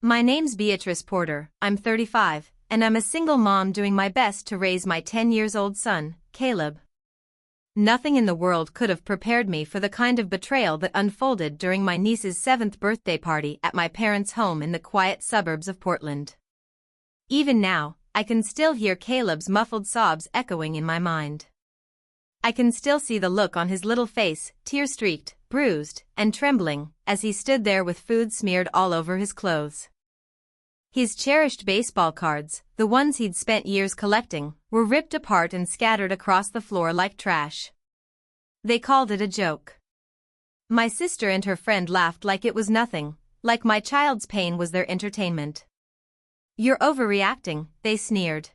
My name's Beatrice Porter, I'm 35, and I'm a single mom doing my best to raise my 10-year-old son, Caleb. Nothing in the world could have prepared me for the kind of betrayal that unfolded during my niece's 7th birthday party at my parents' home in the quiet suburbs of Portland. Even now, I can still hear Caleb's muffled sobs echoing in my mind. I can still see the look on his little face, tear-streaked, bruised, and trembling, as he stood there with food smeared all over his clothes. His cherished baseball cards, the ones he'd spent years collecting, were ripped apart and scattered across the floor like trash. They called it a joke. My sister and her friend laughed like it was nothing, like my child's pain was their entertainment. "You're overreacting," they sneered.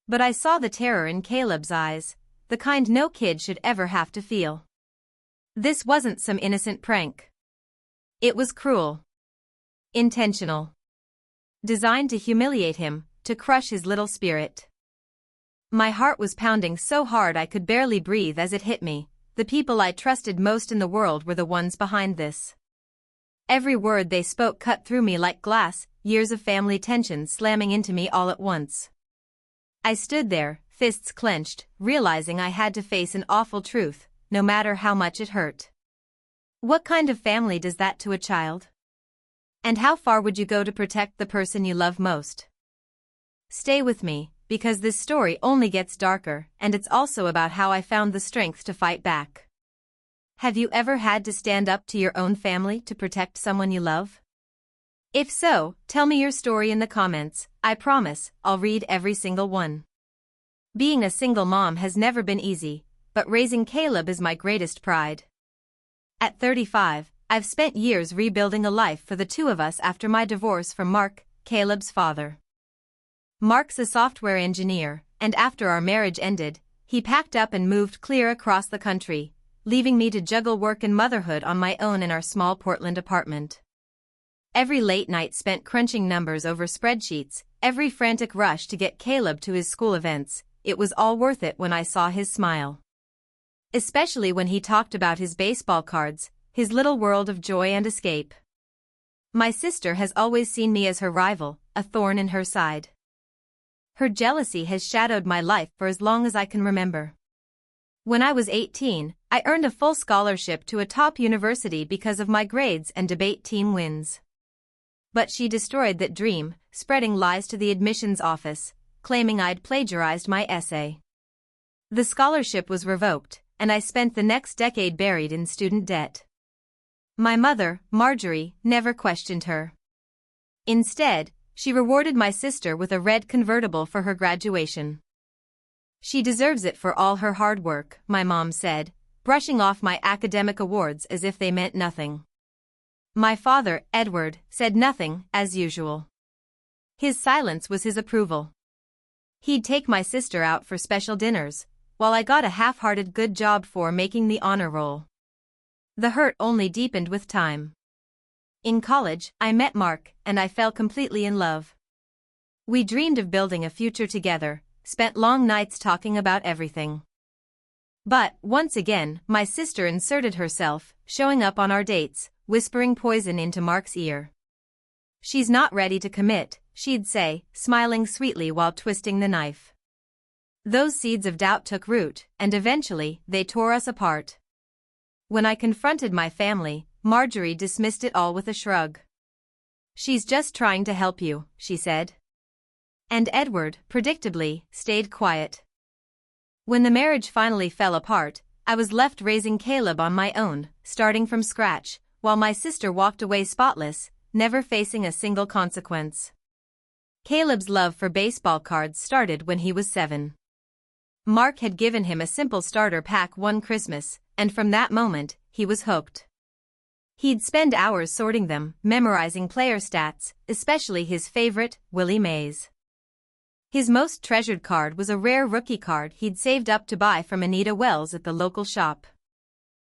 But I saw the terror in Caleb's eyes, the kind no kid should ever have to feel. This wasn't some innocent prank. It was cruel. Intentional. Designed to humiliate him, to crush his little spirit. My heart was pounding so hard I could barely breathe as it hit me. The people I trusted most in the world were the ones behind this. Every word they spoke cut through me like glass, years of family tension slamming into me all at once. I stood there, fists clenched, realizing I had to face an awful truth, no matter how much it hurt. What kind of family does that to a child? And how far would you go to protect the person you love most? Stay with me, because this story only gets darker, and it's also about how I found the strength to fight back. Have you ever had to stand up to your own family to protect someone you love? If so, tell me your story in the comments. I promise, I'll read every single one. Being a single mom has never been easy, but raising Caleb is my greatest pride. At 35, I've spent years rebuilding a life for the two of us after my divorce from Mark, Caleb's father. Mark's a software engineer, and after our marriage ended, he packed up and moved clear across the country, leaving me to juggle work and motherhood on my own in our small Portland apartment. Every late night spent crunching numbers over spreadsheets, every frantic rush to get Caleb to his school events, it was all worth it when I saw his smile. Especially when he talked about his baseball cards, his little world of joy and escape. My sister has always seen me as her rival, a thorn in her side. Her jealousy has shadowed my life for as long as I can remember. When I was 18, I earned a full scholarship to a top university because of my grades and debate team wins. But she destroyed that dream, spreading lies to the admissions office, claiming I'd plagiarized my essay. The scholarship was revoked, and I spent the next decade buried in student debt. My mother, Marjorie, never questioned her. Instead, she rewarded my sister with a red convertible for her graduation. "She deserves it for all her hard work," my mom said, brushing off my academic awards as if they meant nothing. My father, Edward, said nothing, as usual. His silence was his approval. He'd take my sister out for special dinners, while I got a half-hearted good job for making the honor roll. The hurt only deepened with time. In college, I met Mark, and I fell completely in love. We dreamed of building a future together, spent long nights talking about everything. But, once again, my sister inserted herself, showing up on our dates, whispering poison into Mark's ear. "She's not ready to commit," she'd say, smiling sweetly while twisting the knife. Those seeds of doubt took root, and eventually, they tore us apart. When I confronted my family, Marjorie dismissed it all with a shrug. "She's just trying to help you," she said. And Edward, predictably, stayed quiet. When the marriage finally fell apart, I was left raising Caleb on my own, starting from scratch, while my sister walked away spotless, never facing a single consequence. Caleb's love for baseball cards started when he was 7. Mark had given him a simple starter pack one Christmas, and from that moment, he was hooked. He'd spend hours sorting them, memorizing player stats, especially his favorite, Willie Mays. His most treasured card was a rare rookie card he'd saved up to buy from Anita Wells at the local shop.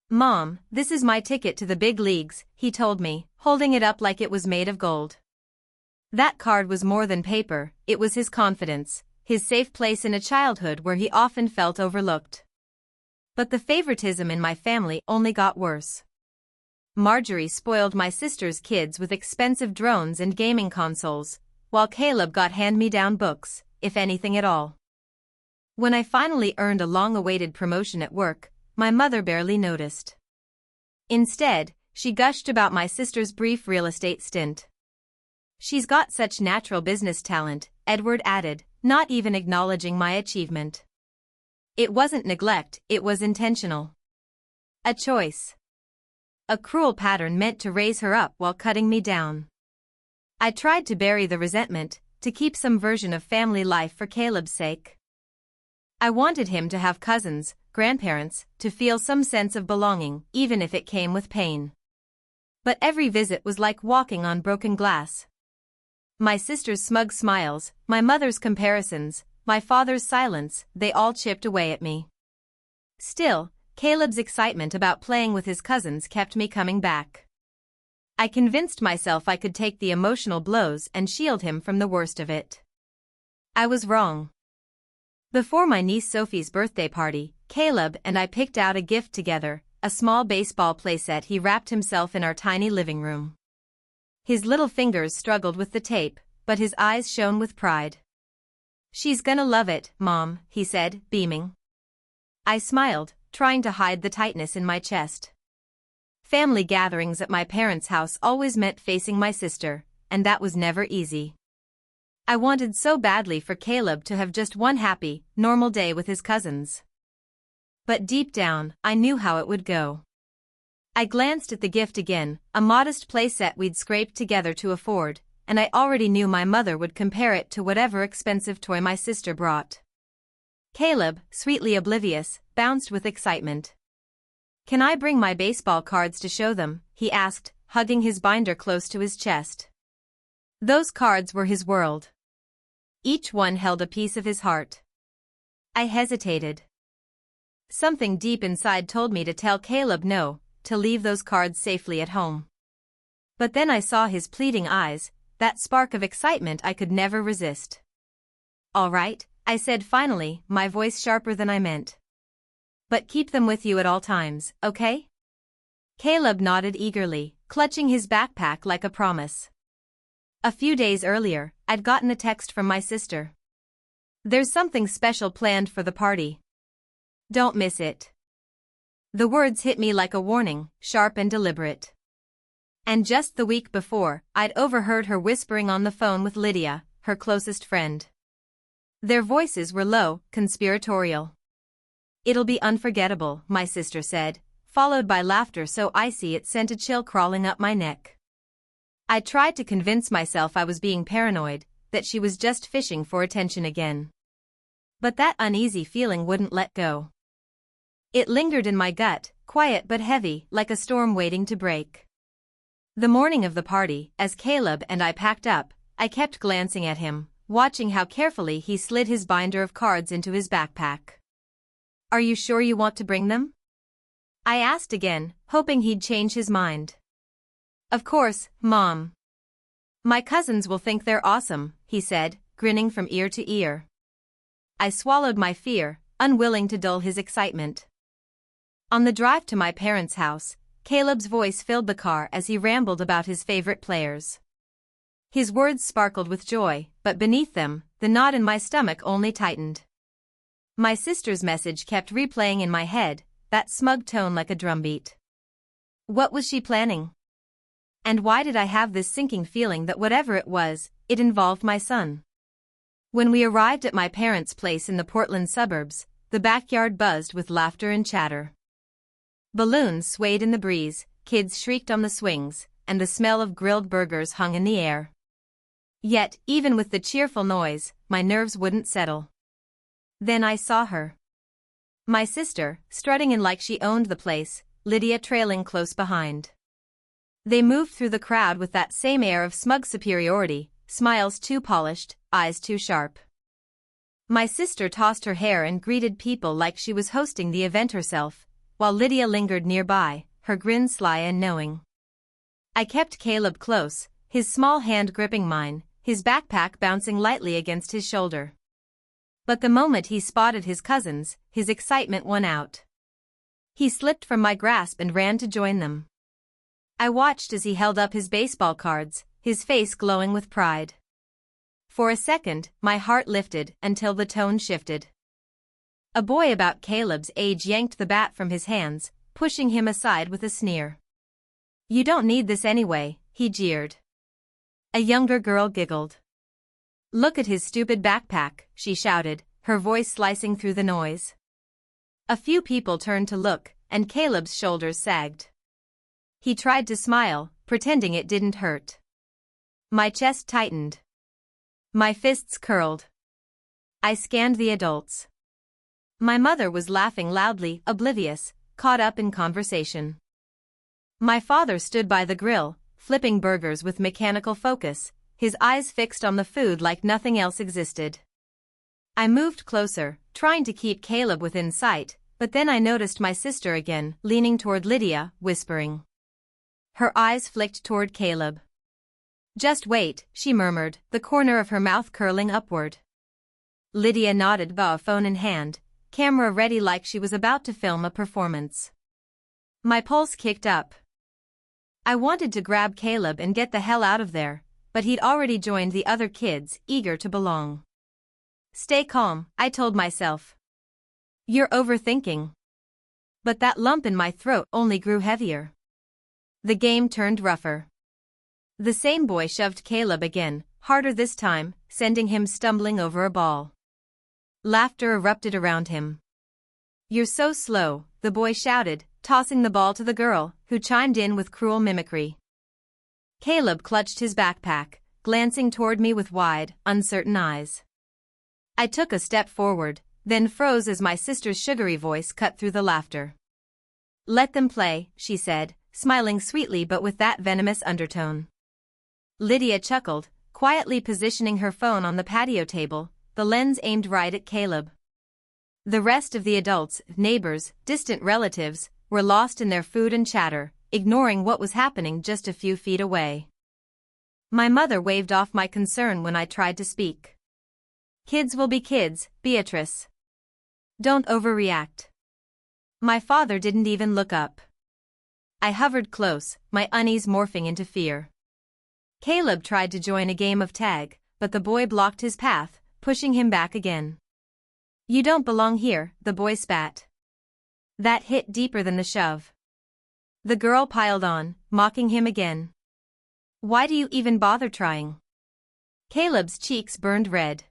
"Mom, this is my ticket to the big leagues," he told me, holding it up like it was made of gold. That card was more than paper, it was his confidence, his safe place in a childhood where he often felt overlooked. But the favoritism in my family only got worse. Marjorie spoiled my sister's kids with expensive drones and gaming consoles, while Caleb got hand-me-down books, if anything at all. When I finally earned a long-awaited promotion at work, my mother barely noticed. Instead, she gushed about my sister's brief real estate stint. "She's got such natural business talent," Edward added, not even acknowledging my achievement. It wasn't neglect, it was intentional. A choice. A cruel pattern meant to raise her up while cutting me down. I tried to bury the resentment, to keep some version of family life for Caleb's sake. I wanted him to have cousins, grandparents, to feel some sense of belonging, even if it came with pain. But every visit was like walking on broken glass. My sister's smug smiles, my mother's comparisons, my father's silence, they all chipped away at me. Still, Caleb's excitement about playing with his cousins kept me coming back. I convinced myself I could take the emotional blows and shield him from the worst of it. I was wrong. Before my niece Sophie's birthday party, Caleb and I picked out a gift together, a small baseball playset he wrapped himself in our tiny living room. His little fingers struggled with the tape, but his eyes shone with pride. "She's gonna love it, Mom," he said, beaming. I smiled, trying to hide the tightness in my chest. Family gatherings at my parents' house always meant facing my sister, and that was never easy. I wanted so badly for Caleb to have just one happy, normal day with his cousins. But deep down, I knew how it would go. I glanced at the gift again, a modest playset we'd scraped together to afford, and I already knew my mother would compare it to whatever expensive toy my sister brought. Caleb, sweetly oblivious, bounced with excitement. "Can I bring my baseball cards to show them?" he asked, hugging his binder close to his chest. Those cards were his world. Each one held a piece of his heart. I hesitated. Something deep inside told me to tell Caleb no, to leave those cards safely at home. But then I saw his pleading eyes, that spark of excitement I could never resist. "All right," I said finally, my voice sharper than I meant. "But keep them with you at all times, okay?" Caleb nodded eagerly, clutching his backpack like a promise. A few days earlier, I'd gotten a text from my sister. "There's something special planned for the party. Don't miss it." The words hit me like a warning, sharp and deliberate. And just the week before, I'd overheard her whispering on the phone with Lydia, her closest friend. Their voices were low, conspiratorial. "It'll be unforgettable," my sister said, followed by laughter so icy it sent a chill crawling up my neck. I tried to convince myself I was being paranoid, that she was just fishing for attention again. But that uneasy feeling wouldn't let go. It lingered in my gut, quiet but heavy, like a storm waiting to break. The morning of the party, as Caleb and I packed up, I kept glancing at him, watching how carefully he slid his binder of cards into his backpack. "Are you sure you want to bring them?" I asked again, hoping he'd change his mind. "Of course, Mom. My cousins will think they're awesome," he said, grinning from ear to ear. I swallowed my fear, unwilling to dull his excitement. On the drive to my parents' house, Caleb's voice filled the car as he rambled about his favorite players. His words sparkled with joy, but beneath them, the knot in my stomach only tightened. My sister's message kept replaying in my head, that smug tone like a drumbeat. What was she planning? And why did I have this sinking feeling that whatever it was, it involved my son? When we arrived at my parents' place in the Portland suburbs, the backyard buzzed with laughter and chatter. Balloons swayed in the breeze, kids shrieked on the swings, and the smell of grilled burgers hung in the air. Yet, even with the cheerful noise, my nerves wouldn't settle. Then I saw her. My sister, strutting in like she owned the place, Lydia trailing close behind. They moved through the crowd with that same air of smug superiority, smiles too polished, eyes too sharp. My sister tossed her hair and greeted people like she was hosting the event herself, while Lydia lingered nearby, her grin sly and knowing. I kept Caleb close, his small hand gripping mine, his backpack bouncing lightly against his shoulder. But the moment he spotted his cousins, his excitement won out. He slipped from my grasp and ran to join them. I watched as he held up his baseball cards, his face glowing with pride. For a second, my heart lifted until the tone shifted. A boy about Caleb's age yanked the bat from his hands, pushing him aside with a sneer. "You don't need this anyway," he jeered. A younger girl giggled. "Look at his stupid backpack," she shouted, her voice slicing through the noise. A few people turned to look, and Caleb's shoulders sagged. He tried to smile, pretending it didn't hurt. My chest tightened. My fists curled. I scanned the adults. My mother was laughing loudly, oblivious, caught up in conversation. My father stood by the grill, flipping burgers with mechanical focus, his eyes fixed on the food like nothing else existed. I moved closer, trying to keep Caleb within sight, but then I noticed my sister again, leaning toward Lydia, whispering. Her eyes flicked toward Caleb. "Just wait," she murmured, the corner of her mouth curling upward. Lydia nodded, phone in hand, camera ready like she was about to film a performance. My pulse kicked up. I wanted to grab Caleb and get the hell out of there, but he'd already joined the other kids, eager to belong. "Stay calm," I told myself. "You're overthinking." But that lump in my throat only grew heavier. The game turned rougher. The same boy shoved Caleb again, harder this time, sending him stumbling over a ball. Laughter erupted around him. "You're so slow," the boy shouted, tossing the ball to the girl, who chimed in with cruel mimicry. Caleb clutched his backpack, glancing toward me with wide, uncertain eyes. I took a step forward, then froze as my sister's sugary voice cut through the laughter. "Let them play," she said, smiling sweetly but with that venomous undertone. Lydia chuckled, quietly positioning her phone on the patio table, the lens aimed right at Caleb. The rest of the adults, neighbors, distant relatives, were lost in their food and chatter, ignoring what was happening just a few feet away. My mother waved off my concern when I tried to speak. "Kids will be kids, Beatrice. Don't overreact." My father didn't even look up. I hovered close, my unease morphing into fear. Caleb tried to join a game of tag, but the boy blocked his path, pushing him back again. "You don't belong here," the boy spat. That hit deeper than the shove. The girl piled on, mocking him again. "Why do you even bother trying?" Caleb's cheeks burned red.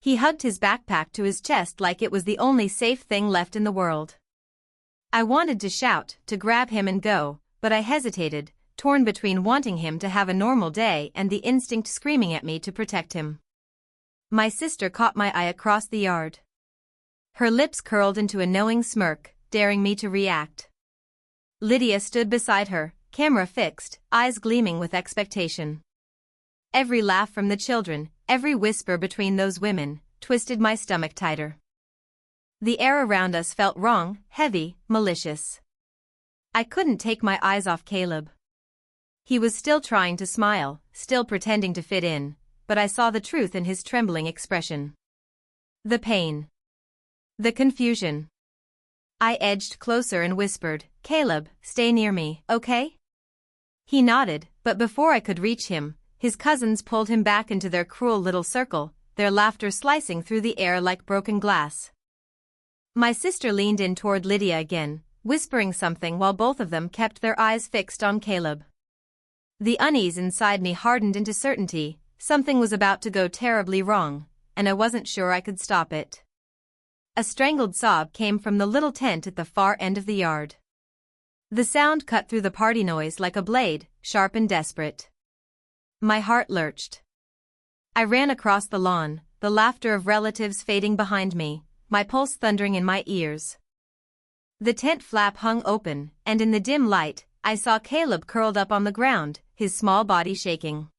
He hugged his backpack to his chest like it was the only safe thing left in the world. I wanted to shout, to grab him and go, but I hesitated, torn between wanting him to have a normal day and the instinct screaming at me to protect him. My sister caught my eye across the yard. Her lips curled into a knowing smirk, daring me to react. Lydia stood beside her, camera fixed, eyes gleaming with expectation. Every laugh from the children, every whisper between those women, twisted my stomach tighter. The air around us felt wrong, heavy, malicious. I couldn't take my eyes off Caleb. He was still trying to smile, still pretending to fit in, but I saw the truth in his trembling expression. The pain. The confusion. I edged closer and whispered, "Caleb, stay near me, okay?" He nodded, but before I could reach him, his cousins pulled him back into their cruel little circle, their laughter slicing through the air like broken glass. My sister leaned in toward Lydia again, whispering something while both of them kept their eyes fixed on Caleb. The unease inside me hardened into certainty, something was about to go terribly wrong, and I wasn't sure I could stop it. A strangled sob came from the little tent at the far end of the yard. The sound cut through the party noise like a blade, sharp and desperate. My heart lurched. I ran across the lawn, the laughter of relatives fading behind me, my pulse thundering in my ears. The tent flap hung open, and in the dim light, I saw Caleb curled up on the ground, his small body shaking.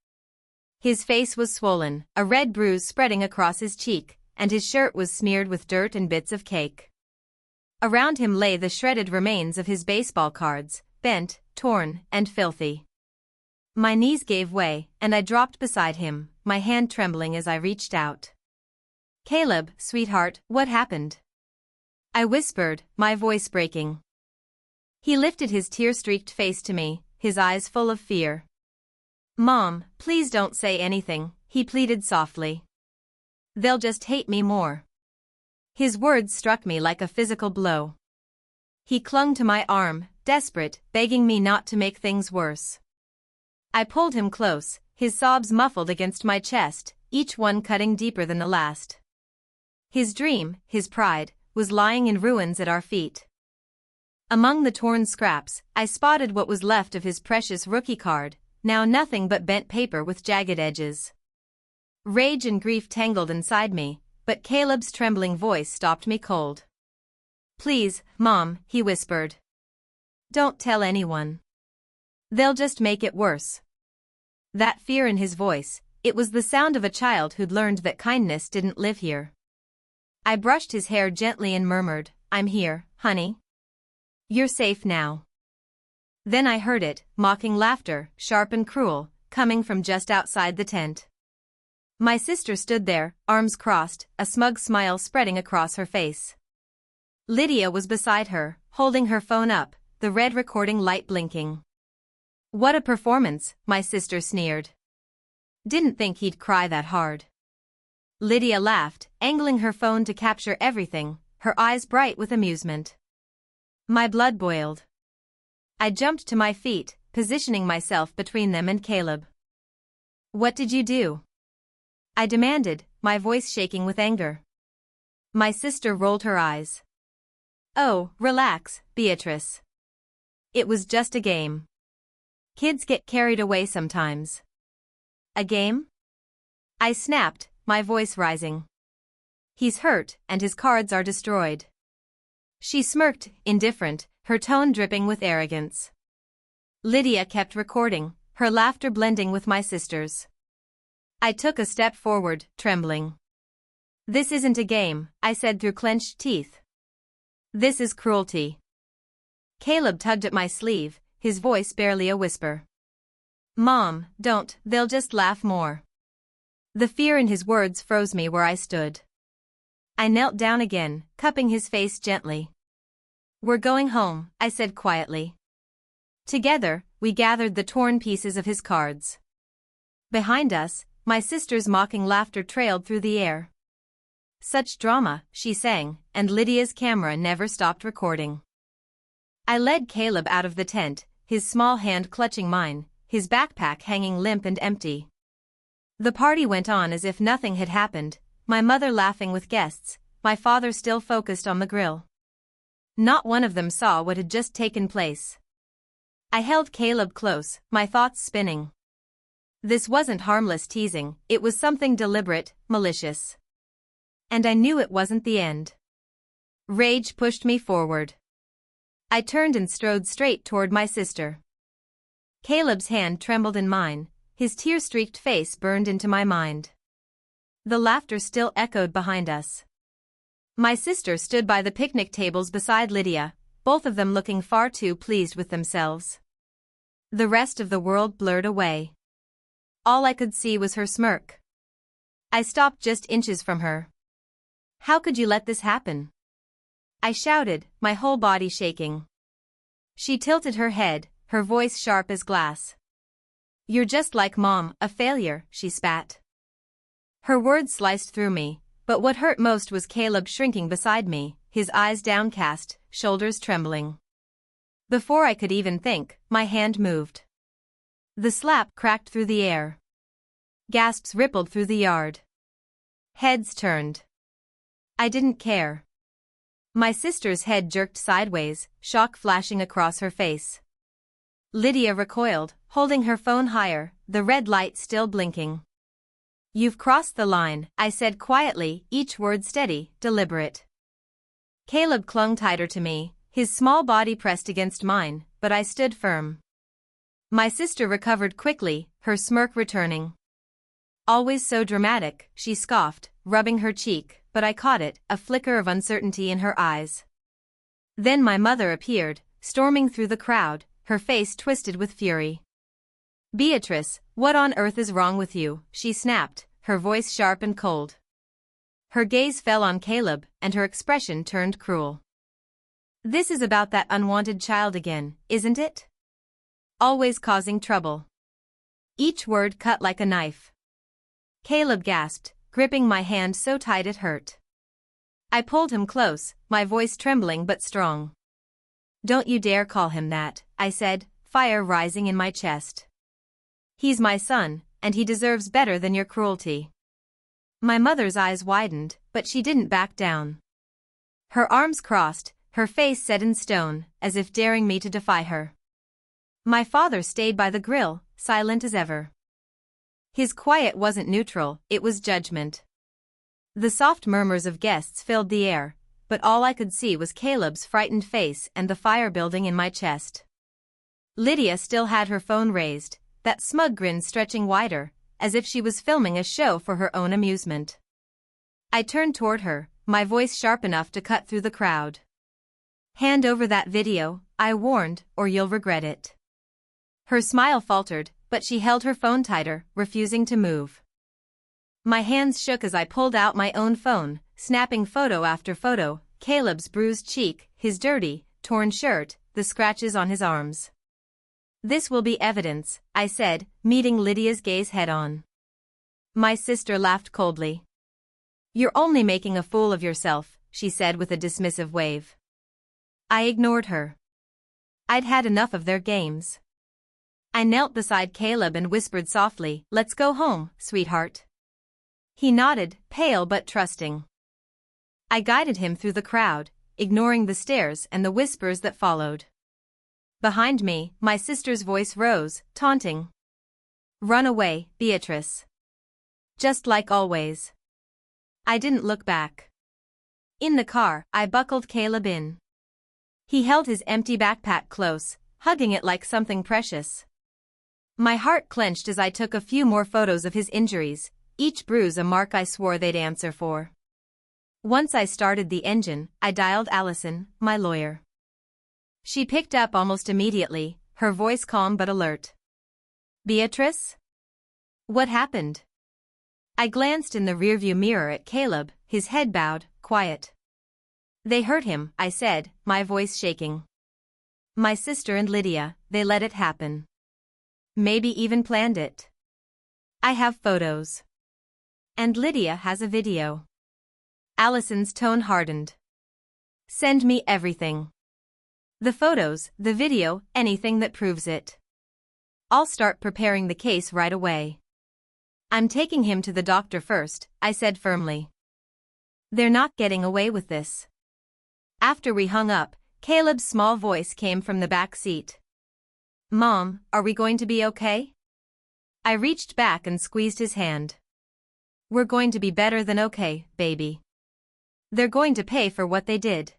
His face was swollen, a red bruise spreading across his cheek, and his shirt was smeared with dirt and bits of cake. Around him lay the shredded remains of his baseball cards, bent, torn, and filthy. My knees gave way, and I dropped beside him, my hand trembling as I reached out. "Caleb, sweetheart, what happened?" I whispered, my voice breaking. He lifted his tear-streaked face to me, his eyes full of fear. "Mom, please don't say anything," he pleaded softly. "They'll just hate me more." His words struck me like a physical blow. He clung to my arm, desperate, begging me not to make things worse. I pulled him close, his sobs muffled against my chest, each one cutting deeper than the last. His dream, his pride, was lying in ruins at our feet. Among the torn scraps, I spotted what was left of his precious rookie card, now nothing but bent paper with jagged edges. Rage and grief tangled inside me, but Caleb's trembling voice stopped me cold. "Please, Mom," he whispered. "Don't tell anyone. They'll just make it worse." That fear in his voice, it was the sound of a child who'd learned that kindness didn't live here. I brushed his hair gently and murmured, "I'm here, honey. You're safe now." Then I heard it, mocking laughter, sharp and cruel, coming from just outside the tent. My sister stood there, arms crossed, a smug smile spreading across her face. Lydia was beside her, holding her phone up, the red recording light blinking. "What a performance," my sister sneered. "Didn't think he'd cry that hard." Lydia laughed, angling her phone to capture everything, her eyes bright with amusement. My blood boiled. I jumped to my feet, positioning myself between them and Caleb. "What did you do?" I demanded, my voice shaking with anger. My sister rolled her eyes. "Oh, relax, Beatrice. It was just a game. Kids get carried away sometimes." "A game?" I snapped, my voice rising. "He's hurt, and his cards are destroyed." She smirked, indifferent, her tone dripping with arrogance. Lydia kept recording, her laughter blending with my sister's. I took a step forward, trembling. "This isn't a game," I said through clenched teeth. "This is cruelty." Caleb tugged at my sleeve, his voice barely a whisper. "Mom, don't, they'll just laugh more." The fear in his words froze me where I stood. I knelt down again, cupping his face gently. "We're going home," I said quietly. Together, we gathered the torn pieces of his cards. Behind us, my sister's mocking laughter trailed through the air. "Such drama," she sang, and Lydia's camera never stopped recording. I led Caleb out of the tent, his small hand clutching mine, his backpack hanging limp and empty. The party went on as if nothing had happened, my mother laughing with guests, my father still focused on the grill. Not one of them saw what had just taken place. I held Caleb close, my thoughts spinning. This wasn't harmless teasing, it was something deliberate, malicious. And I knew it wasn't the end. Rage pushed me forward. I turned and strode straight toward my sister. Caleb's hand trembled in mine, his tear-streaked face burned into my mind. The laughter still echoed behind us. My sister stood by the picnic tables beside Lydia, both of them looking far too pleased with themselves. The rest of the world blurred away. All I could see was her smirk. I stopped just inches from her. "How could you let this happen?" I shouted, my whole body shaking. She tilted her head, her voice sharp as glass. "You're just like Mom, a failure," she spat. Her words sliced through me, but what hurt most was Caleb shrinking beside me, his eyes downcast, shoulders trembling. Before I could even think, my hand moved. The slap cracked through the air. Gasps rippled through the yard. Heads turned. I didn't care. My sister's head jerked sideways, shock flashing across her face. Lydia recoiled, holding her phone higher, the red light still blinking. "You've crossed the line," I said quietly, each word steady, deliberate. Caleb clung tighter to me, his small body pressed against mine, but I stood firm. My sister recovered quickly, her smirk returning. "Always so dramatic," she scoffed, rubbing her cheek, but I caught it, a flicker of uncertainty in her eyes. Then my mother appeared, storming through the crowd, her face twisted with fury. "Beatrice, what on earth is wrong with you?" she snapped, her voice sharp and cold. Her gaze fell on Caleb, and her expression turned cruel. "This is about that unwanted child again, isn't it?" Always causing trouble. Each word cut like a knife. Caleb gasped, gripping my hand so tight it hurt. I pulled him close, my voice trembling but strong. "Don't you dare call him that," I said, fire rising in my chest. "He's my son, and he deserves better than your cruelty." My mother's eyes widened, but she didn't back down. Her arms crossed, her face set in stone, as if daring me to defy her. My father stayed by the grill, silent as ever. His quiet wasn't neutral, it was judgment. The soft murmurs of guests filled the air, but all I could see was Caleb's frightened face and the fire building in my chest. Lydia still had her phone raised, that smug grin stretching wider, as if she was filming a show for her own amusement. I turned toward her, my voice sharp enough to cut through the crowd. "Hand over that video," I warned, "or you'll regret it." Her smile faltered, but she held her phone tighter, refusing to move. My hands shook as I pulled out my own phone, snapping photo after photo, Caleb's bruised cheek, his dirty, torn shirt, the scratches on his arms. "This will be evidence," I said, meeting Lydia's gaze head-on. My sister laughed coldly. "You're only making a fool of yourself," she said with a dismissive wave. I ignored her. I'd had enough of their games. I knelt beside Caleb and whispered softly, "Let's go home, sweetheart." He nodded, pale but trusting. I guided him through the crowd, ignoring the stares and the whispers that followed. Behind me, my sister's voice rose, taunting. "Run away, Beatrice." Just like always. I didn't look back. In the car, I buckled Caleb in. He held his empty backpack close, hugging it like something precious. My heart clenched as I took a few more photos of his injuries, each bruise a mark I swore they'd answer for. Once I started the engine, I dialed Allison, my lawyer. She picked up almost immediately, her voice calm but alert. "Beatrice? What happened?" I glanced in the rearview mirror at Caleb, his head bowed, quiet. "They hurt him," I said, my voice shaking. "My sister and Lydia, they let it happen. Maybe even planned it. I have photos. And Lydia has a video." Allison's tone hardened. "Send me everything. The photos, the video, anything that proves it. I'll start preparing the case right away." "I'm taking him to the doctor first," I said firmly. "They're not getting away with this." After we hung up, Caleb's small voice came from the back seat. "Mom, are we going to be okay?" I reached back and squeezed his hand. "We're going to be better than okay, baby. They're going to pay for what they did."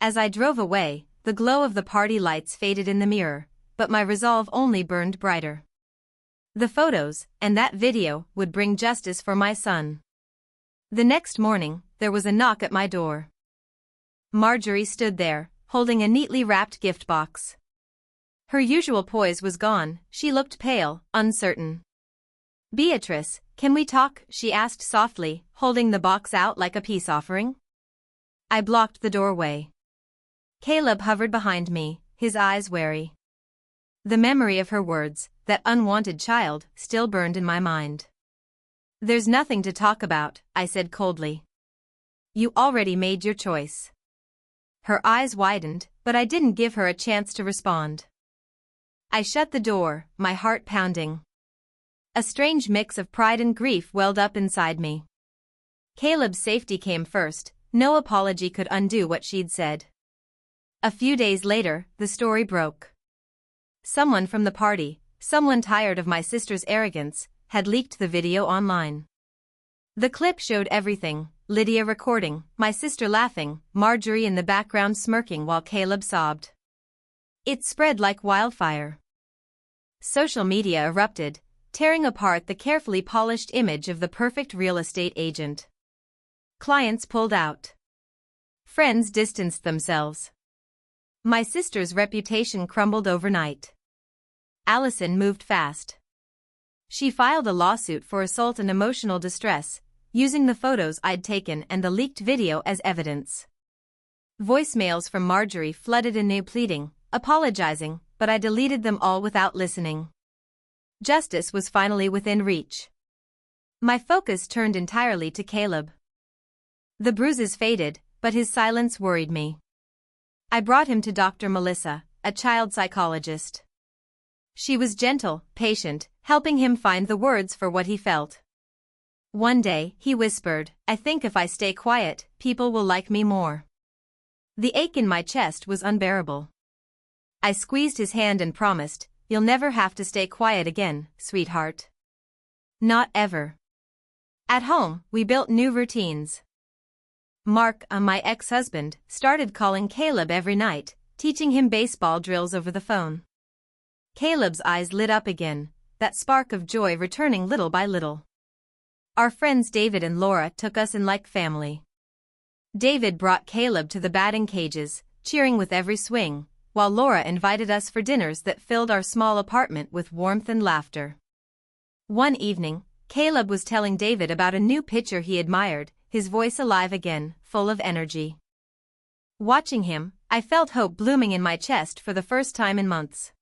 As I drove away, the glow of the party lights faded in the mirror, but my resolve only burned brighter. The photos, and that video, would bring justice for my son. The next morning, there was a knock at my door. Marjorie stood there, holding a neatly wrapped gift box. Her usual poise was gone, she looked pale, uncertain. "Beatrice, can we talk?" she asked softly, holding the box out like a peace offering. I blocked the doorway. Caleb hovered behind me, his eyes wary. The memory of her words, that unwanted child, still burned in my mind. "There's nothing to talk about," I said coldly. "You already made your choice." Her eyes widened, but I didn't give her a chance to respond. I shut the door, my heart pounding. A strange mix of pride and grief welled up inside me. Caleb's safety came first, no apology could undo what she'd said. A few days later, the story broke. Someone from the party, someone tired of my sister's arrogance, had leaked the video online. The clip showed everything: Lydia recording, my sister laughing, Marjorie in the background smirking while Caleb sobbed. It spread like wildfire. Social media erupted, tearing apart the carefully polished image of the perfect real estate agent. Clients pulled out. Friends distanced themselves. My sister's reputation crumbled overnight. Allison moved fast. She filed a lawsuit for assault and emotional distress, using the photos I'd taken and the leaked video as evidence. Voicemails from Marjorie flooded in, pleading, apologizing, but I deleted them all without listening. Justice was finally within reach. My focus turned entirely to Caleb. The bruises faded, but his silence worried me. I brought him to Dr. Melissa, a child psychologist. She was gentle, patient, helping him find the words for what he felt. One day, he whispered, "I think if I stay quiet, people will like me more." The ache in my chest was unbearable. I squeezed his hand and promised, "You'll never have to stay quiet again, sweetheart." Not ever. At home, we built new routines. Mark, my ex-husband, started calling Caleb every night, teaching him baseball drills over the phone. Caleb's eyes lit up again, that spark of joy returning little by little. Our friends David and Laura took us in like family. David brought Caleb to the batting cages, cheering with every swing, while Laura invited us for dinners that filled our small apartment with warmth and laughter. One evening, Caleb was telling David about a new pitcher he admired, his voice alive again, full of energy. Watching him, I felt hope blooming in my chest for the first time in months.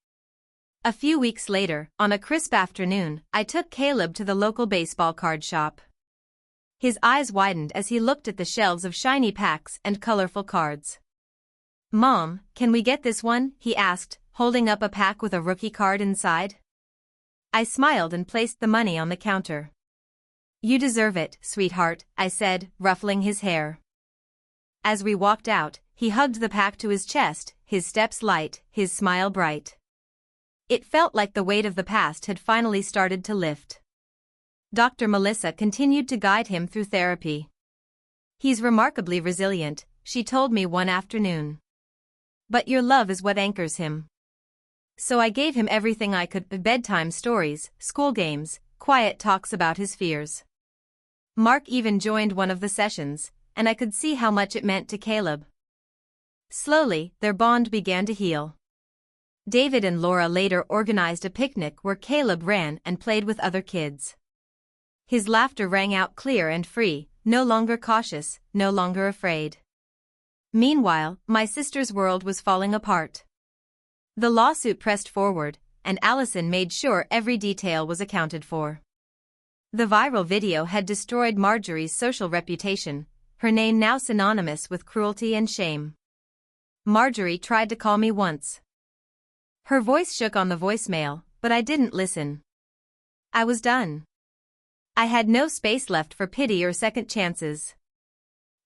A few weeks later, on a crisp afternoon, I took Caleb to the local baseball card shop. His eyes widened as he looked at the shelves of shiny packs and colorful cards. "Mom, can we get this one?" he asked, holding up a pack with a rookie card inside. I smiled and placed the money on the counter. "You deserve it, sweetheart," I said, ruffling his hair. As we walked out, he hugged the pack to his chest, his steps light, his smile bright. It felt like the weight of the past had finally started to lift. Dr. Melissa continued to guide him through therapy. "He's remarkably resilient," she told me one afternoon. "But your love is what anchors him." So I gave him everything I could: bedtime stories, school games, quiet talks about his fears. Mark even joined one of the sessions, and I could see how much it meant to Caleb. Slowly, their bond began to heal. David and Laura later organized a picnic where Caleb ran and played with other kids. His laughter rang out clear and free, no longer cautious, no longer afraid. Meanwhile, my sister's world was falling apart. The lawsuit pressed forward, and Allison made sure every detail was accounted for. The viral video had destroyed Marjorie's social reputation, her name now synonymous with cruelty and shame. Marjorie tried to call me once. Her voice shook on the voicemail, but I didn't listen. I was done. I had no space left for pity or second chances.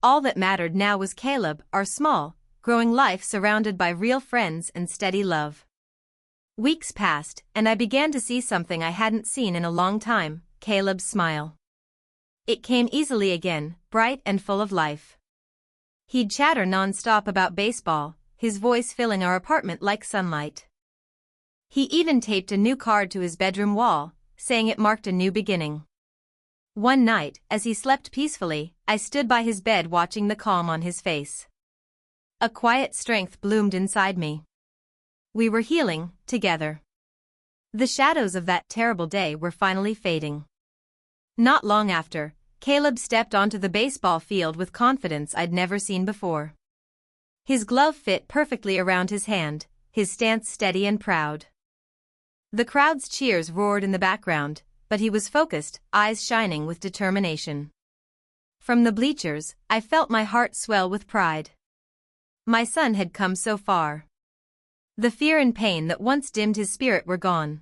All that mattered now was Caleb, our small, growing life surrounded by real friends and steady love. Weeks passed, and I began to see something I hadn't seen in a long time: Caleb's smile. It came easily again, bright and full of life. He'd chatter non-stop about baseball, his voice filling our apartment like sunlight. He even taped a new card to his bedroom wall, saying it marked a new beginning. One night, as he slept peacefully, I stood by his bed watching the calm on his face. A quiet strength bloomed inside me. We were healing, together. The shadows of that terrible day were finally fading. Not long after, Caleb stepped onto the baseball field with confidence I'd never seen before. His glove fit perfectly around his hand, his stance steady and proud. The crowd's cheers roared in the background, but he was focused, eyes shining with determination. From the bleachers, I felt my heart swell with pride. My son had come so far. The fear and pain that once dimmed his spirit were gone.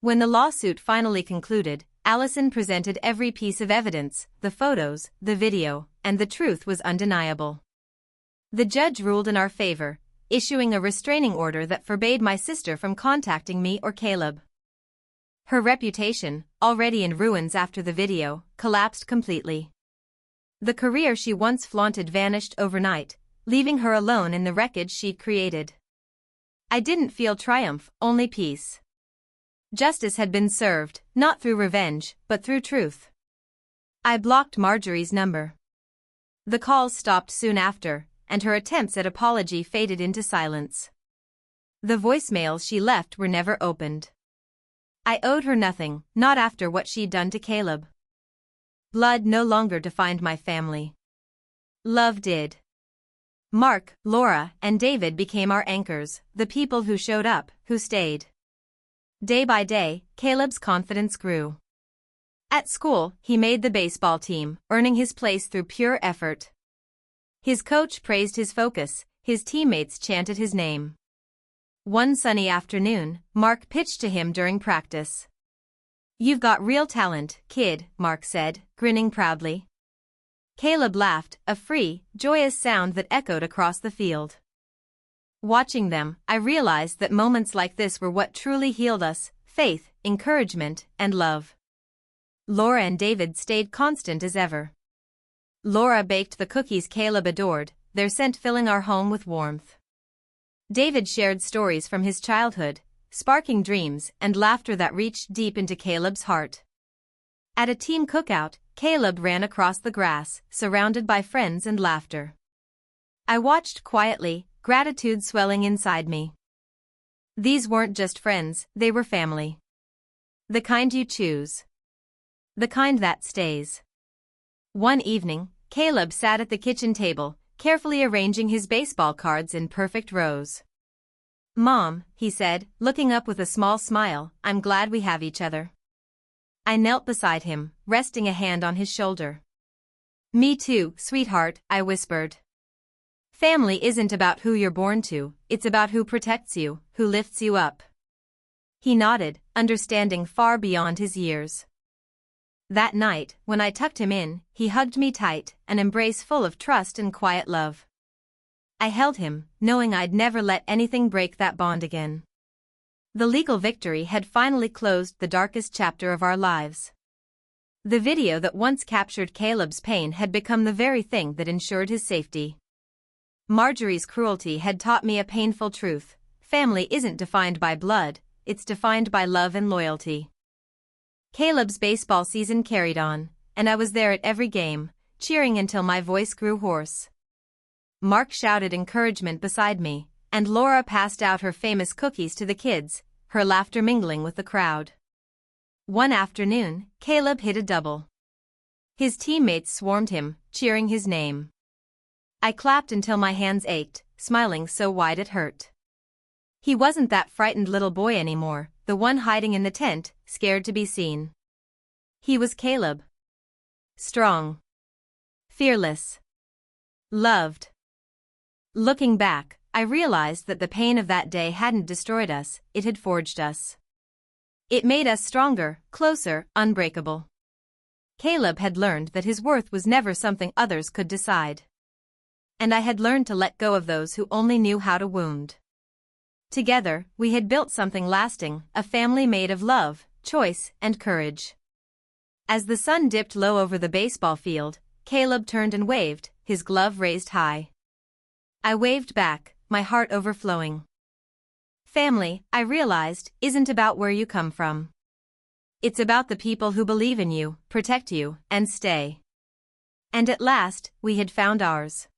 When the lawsuit finally concluded, Allison presented every piece of evidence: the photos, the video, and the truth was undeniable. The judge ruled in our favor, issuing a restraining order that forbade my sister from contacting me or Caleb. Her reputation, already in ruins after the video, collapsed completely. The career she once flaunted vanished overnight, leaving her alone in the wreckage she'd created. I didn't feel triumph, only peace. Justice had been served, not through revenge, but through truth. I blocked Marjorie's number. The calls stopped soon after, and her attempts at apology faded into silence. The voicemails she left were never opened. I owed her nothing, not after what she'd done to Caleb. Blood no longer defined my family. Love did. Mark, Laura, and David became our anchors, the people who showed up, who stayed. Day by day, Caleb's confidence grew. At school, he made the baseball team, earning his place through pure effort. His coach praised his focus, his teammates chanted his name. One sunny afternoon, Mark pitched to him during practice. "You've got real talent, kid," Mark said, grinning proudly. Caleb laughed, a free, joyous sound that echoed across the field. Watching them, I realized that moments like this were what truly healed us: faith, encouragement, and love. Laura and David stayed constant as ever. Laura baked the cookies Caleb adored, their scent filling our home with warmth. David shared stories from his childhood, sparking dreams and laughter that reached deep into Caleb's heart. At a team cookout, Caleb ran across the grass, surrounded by friends and laughter. I watched quietly, gratitude swelling inside me. These weren't just friends, they were family. The kind you choose. The kind that stays. One evening, Caleb sat at the kitchen table, carefully arranging his baseball cards in perfect rows. "Mom," he said, looking up with a small smile, "I'm glad we have each other." I knelt beside him, resting a hand on his shoulder. "Me too, sweetheart," I whispered. Family isn't about who you're born to, it's about who protects you, who lifts you up. He nodded, understanding far beyond his years. That night, when I tucked him in, he hugged me tight, an embrace full of trust and quiet love. I held him, knowing I'd never let anything break that bond again. The legal victory had finally closed the darkest chapter of our lives. The video that once captured Caleb's pain had become the very thing that ensured his safety. Marjorie's cruelty had taught me a painful truth: family isn't defined by blood, it's defined by love and loyalty. Caleb's baseball season carried on, and I was there at every game, cheering until my voice grew hoarse. Mark shouted encouragement beside me, and Laura passed out her famous cookies to the kids, her laughter mingling with the crowd. One afternoon, Caleb hit a double. His teammates swarmed him, cheering his name. I clapped until my hands ached, smiling so wide it hurt. He wasn't that frightened little boy anymore, the one hiding in the tent, scared to be seen. He was Caleb. Strong. Fearless. Loved. Looking back, I realized that the pain of that day hadn't destroyed us, it had forged us. It made us stronger, closer, unbreakable. Caleb had learned that his worth was never something others could decide. And I had learned to let go of those who only knew how to wound. Together, we had built something lasting, a family made of love, choice, and courage. As the sun dipped low over the baseball field, Caleb turned and waved, his glove raised high. I waved back, my heart overflowing. Family, I realized, isn't about where you come from. It's about the people who believe in you, protect you, and stay. And at last, we had found ours.